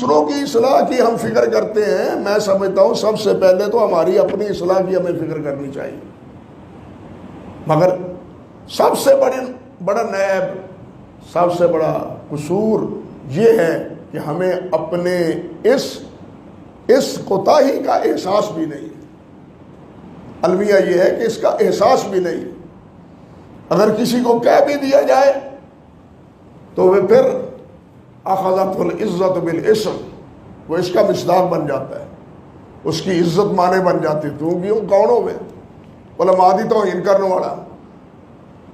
دوسروں کی اصلاح کی ہم فکر کرتے ہیں، میں سمجھتا ہوں سب سے پہلے تو ہماری اپنی اصلاح کی ہمیں فکر کرنی چاہیے۔ مگر سب سے بڑا نیب، سب سے بڑا قصور یہ ہے کہ ہمیں اپنے اس کوتاہی کا احساس بھی نہیں، المیہ یہ ہے کہ اس کا احساس بھی نہیں۔ اگر کسی کو کہہ بھی دیا جائے تو وہ پھر اخذت العزت بالاسم، وہ اس کا مصداق بن جاتا ہے، اس کی عزت مانے بن جاتی۔ تو کیوں کون ہوئے علماء دی توہین کرنے والا؟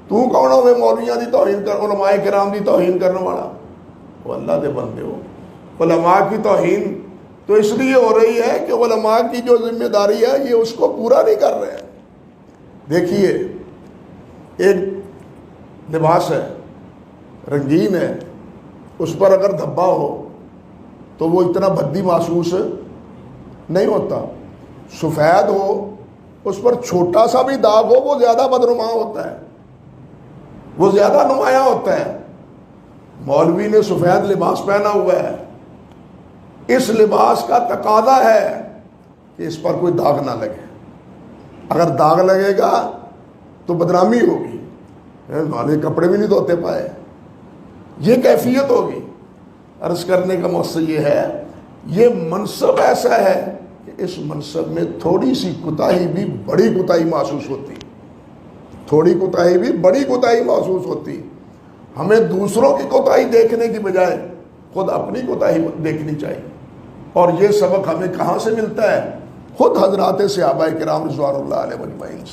تو کون ہوئے مولویاں دی توہین علماء کرام دی توہین کرنے والا؟ وہ اللہ دے بندے ہو۔ علماء کی توہین تو اس لیے ہو رہی ہے کہ علماء کی جو ذمہ داری ہے یہ اس کو پورا نہیں کر رہے ہیں۔ دیکھیے، ایک لباس ہے، رنگین ہے، اس پر اگر دھبا ہو تو وہ اتنا بدی محسوس نہیں ہوتا۔ سفید ہو، اس پر چھوٹا سا بھی داغ ہو، وہ زیادہ بدنما ہوتا ہے، وہ زیادہ نمایاں ہوتا ہے۔ مولوی نے سفید لباس پہنا ہوا ہے، اس لباس کا تقاضا ہے کہ اس پر کوئی داغ نہ لگے۔ اگر داغ لگے گا تو بدنامی ہوگی، والے کپڑے بھی نہیں دھوتے پائے، یہ کیفیت ہوگی۔ عرض کرنے کا مقصد یہ ہے، یہ منصب ایسا ہے کہ اس منصب میں تھوڑی سی کوتاہی بھی بڑی کوتاہی محسوس ہوتی، تھوڑی کوتاہی بھی بڑی کوتاہی محسوس ہوتی۔ ہمیں دوسروں کی کوتاہی دیکھنے کی بجائے خود اپنی کوتاہی دیکھنی چاہیے۔ اور یہ سبق ہمیں کہاں سے ملتا ہے؟ خود حضرات صحابہ کرام رضوان اللہ علیہ اجمعین سے۔